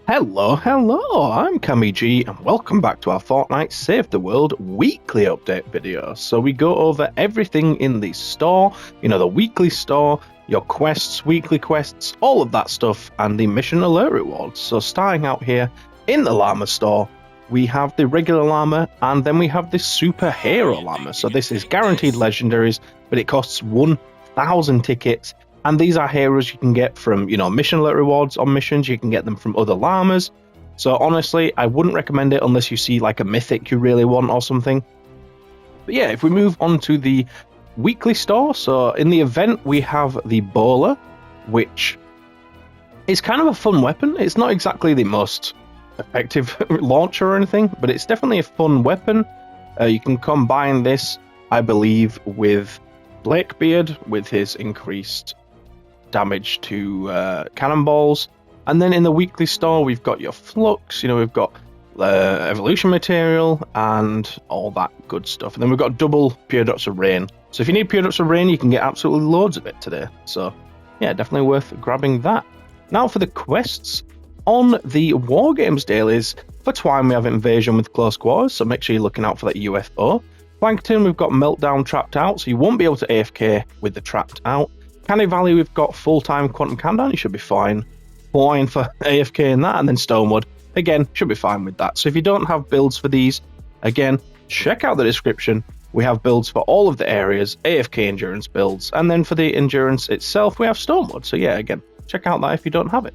Hello, I'm CammyG and welcome back to our Fortnite Save the World weekly update video. So we go over everything in the store, the weekly store, your quests, weekly quests, all of that stuff, and the mission alert rewards. So starting out here in the llama store, we have the regular llama and then we have the superhero llama. So this is guaranteed legendaries, but it costs 1,000 tickets. And these are heroes you can get from, mission alert rewards on missions. You can get them from other llamas. So honestly, I wouldn't recommend it unless you see like a mythic you really want or something. But yeah, if we move on to the weekly store. So in the event, we have the bowler, which is kind of a fun weapon. It's not exactly the most effective launcher or anything, but it's definitely a fun weapon. You can combine this, I believe, with Blakebeard with his increased damage to cannonballs. And then in the weekly store we've got your flux, we've got evolution material and all that good stuff. And then we've got double pure drops of rain. So if you need pure drops of rain, you can get absolutely loads of it today. So yeah, definitely worth grabbing that. Now for the quests. On the War Games dailies for Twine we have Invasion with close quarters, so make sure you're looking out for that UFO. Plankton we've got Meltdown Trapped Out, so you won't be able to AFK with the Trapped Out. Canny Valley, we've got full-time Quantum Countdown, you should be fine. Flying for AFK in that, and then Stonewood, again, should be fine with that. So if you don't have builds for these, again, check out the description. We have builds for all of the areas, AFK endurance builds, and then for the endurance itself, we have Stonewood. So yeah, again, check out that if you don't have it.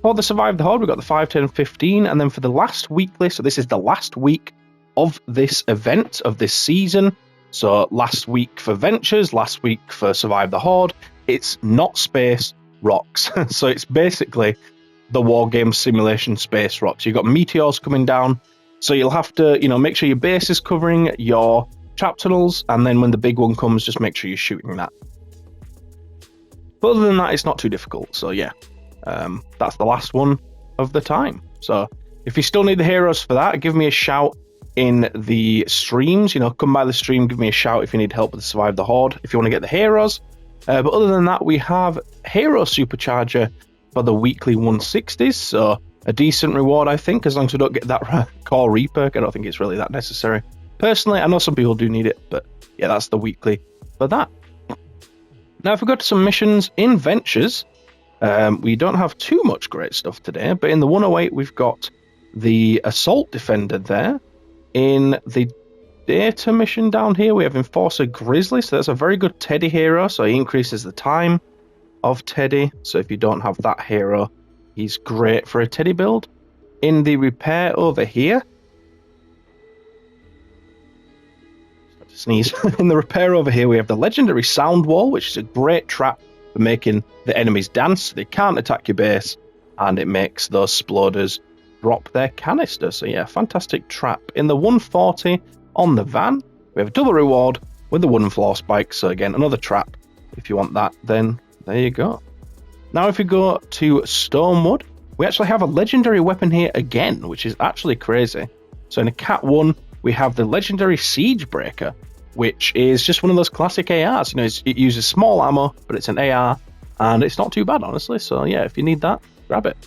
For the Survive the Horde, we've got the 5, 10, 15, and then for the last weekly, so this is the last week of this event, of this season. So last week for Ventures, last week for Survive the Horde. It's not space rocks. So it's basically the War Game simulation space rocks. You've got meteors coming down, so you'll have to, make sure your base is covering your trap tunnels, and then when the big one comes, just make sure you're shooting that. But other than that, it's not too difficult. So yeah, that's the last one of the time. So if you still need the heroes for that, give me a shout in the streams. Come by the stream, give me a shout if you need help with Survive the Horde, if you want to get the heroes. But other than that, we have Hero Supercharger for the weekly 160s, so a decent reward, I think, as long as we don't get that core reperk. I don't think it's really that necessary. Personally, I know some people do need it, but yeah, that's the weekly for that. Now, if we go to some missions in Ventures, we don't have too much great stuff today, but in the 108, we've got the Assault Defender there. In the data mission down here, we have Enforcer Grizzly, so that's a very good Teddy hero, so he increases the time of Teddy. So if you don't have that hero, he's great for a Teddy build. In the repair over here, sneeze. In the repair over here, we have the legendary Sound Wall, which is a great trap for making the enemies dance so they can't attack your base, and it makes those sploders drop their canister. So yeah, fantastic trap. In the 140 on the van, we have a double reward with the wooden floor spike. So again, another trap. If you want that, then there you go. Now if we go to Stonewood, we actually have a legendary weapon here again, which is actually crazy. So in a Cat 1, we have the legendary Siege Breaker, which is just one of those classic ARs. It uses small ammo, but it's an AR, and it's not too bad, honestly. So yeah, if you need that, grab it.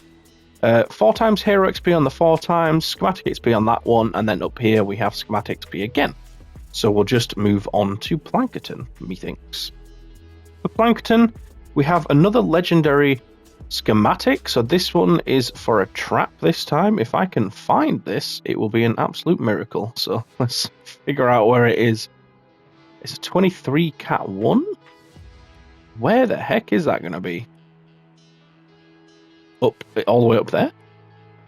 4 times hero XP on the 4 times, schematic XP on that one, and then up here we have schematic XP again. So we'll just move on to Plankton, methinks. For Plankton, we have another legendary schematic. So this one is for a trap this time. If I can find this, it will be an absolute miracle. So let's figure out where it is. It's a 23 Cat 1. Where the heck is that going to be? Up, all the way up there.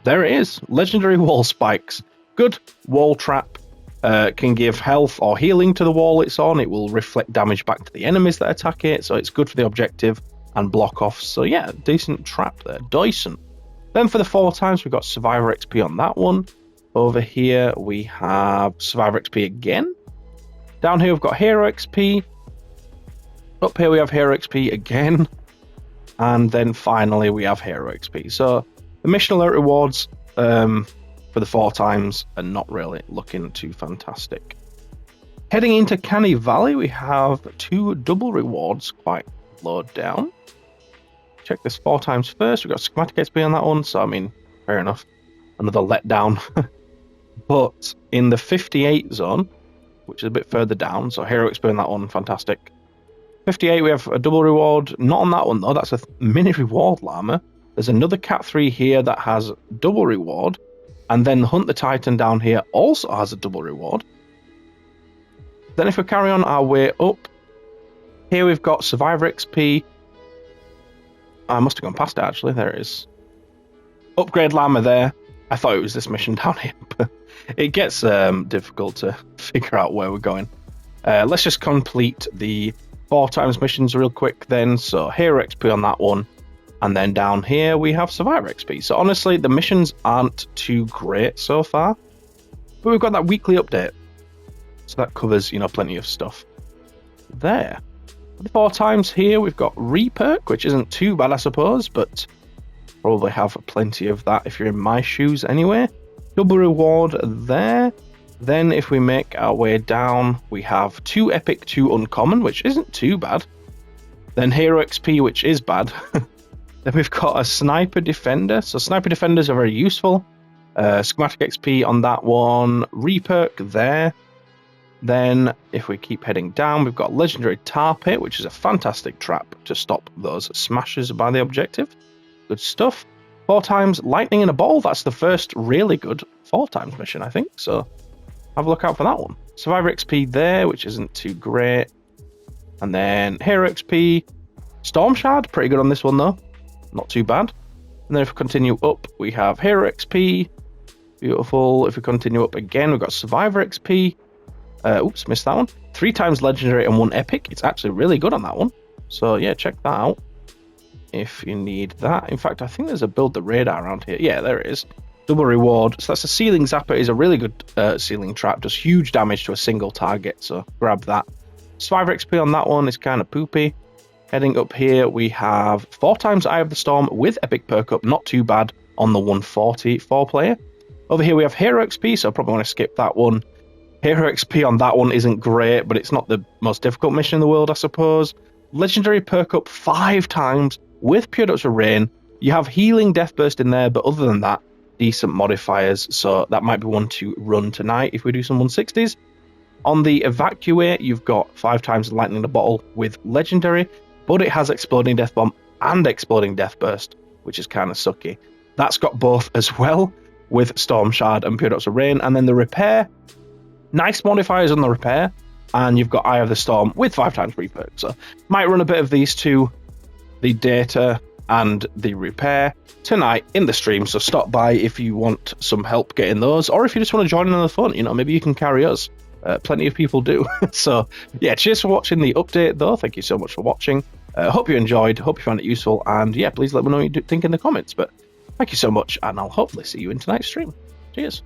There it is. Legendary wall spikes. Good wall trap. Can give health or healing to the wall it's on. It will reflect damage back to the enemies that attack it. So it's good for the objective and block off. So yeah, decent trap there. Decent. Then for the 4 times, we've got Survivor XP on that one. Over here, we have Survivor XP again. Down here, we've got Hero XP. Up here, we have Hero XP again. And then finally, we have Hero XP. So the mission alert rewards for the 4 times are not really looking too fantastic. Heading into Canny Valley, we have 2 double rewards quite low down. Check this 4 times first. We've got schematic XP on that one. So, I mean, Fair enough. Another letdown. But in the 58 zone, which is a bit further down, so Hero XP on that one, fantastic. 58, we have a double reward. Not on that one, though. That's a mini reward llama. There's another Cat 3 here that has double reward. And then Hunt the Titan down here also has a double reward. Then if we carry on our way up, here we've got Survivor XP. I must have gone past it, actually. There it is. Upgrade llama there. I thought it was this mission down here, but it gets difficult to figure out where we're going. Let's just complete the 4 times missions real quick then. So Hero XP on that one. And then down here we have Survivor XP. So honestly, the missions aren't too great so far. But we've got that weekly update. So that covers, plenty of stuff. There. The 4 times here we've got Reperk, which isn't too bad, I suppose, but probably have plenty of that if you're in my shoes anyway. Double reward there. Then if we make our way down, we have 2 epic, 2 uncommon, which isn't too bad. Then Hero XP, which is bad. Then we've got a Sniper Defender. So Sniper Defenders are very useful. Schematic XP on that one. Reperk there. Then if we keep heading down, we've got Legendary Tar Pit, which is a fantastic trap to stop those smashes by the objective. Good stuff. 4 times Lightning in a Ball. That's the first really good 4 times mission, I think. So have a look out for that one. Survivor XP there, which isn't too great. And then Hero XP. Storm Shard, pretty good on this one though. Not too bad. And then if we continue up, we have Hero XP. Beautiful. If we continue up again, we've got Survivor XP. Oops, missed that one. 3 times Legendary and 1 Epic. It's actually really good on that one. So yeah, check that out if you need that. In fact, I think there's a Build the Radar around here. Yeah, there it is. Double reward. So that's a Ceiling Zapper. Is a really good ceiling trap. Does huge damage to a single target. So grab that. Survivor XP on that one is kind of poopy. Heading up here, we have 4 times Eye of the Storm with Epic Perk Up. Not too bad on the 140 4-player. Over here, we have Hero XP, so I probably want to skip that one. Hero XP on that one isn't great, but it's not the most difficult mission in the world, I suppose. Legendary Perk Up 5 times with Pure Depths of Rain. You have Healing Death Burst in there, but other than that, decent modifiers. So that might be one to run tonight if we do some 160s. On the Evacuate, you've got 5 times Lightning in a Bottle with Legendary, but it has Exploding Death Bomb and Exploding Death Burst, which is kind of sucky. That's got both as well with Storm Shard and Pure Depths of Rain. And then the Repair, nice modifiers on the Repair, and you've got Eye of the Storm with 5 times Reperk. So might run a bit of these two, the Data and the Repair, tonight in the stream. So stop by if you want some help getting those, or if you just want to join in on the fun. Maybe you can carry us. Plenty of people do. So yeah, cheers for watching the update though. Thank you so much for watching. Hope you enjoyed, hope you found it useful, and yeah, please let me know what you think in the comments. But thank you so much, and I'll hopefully see you in tonight's stream. Cheers.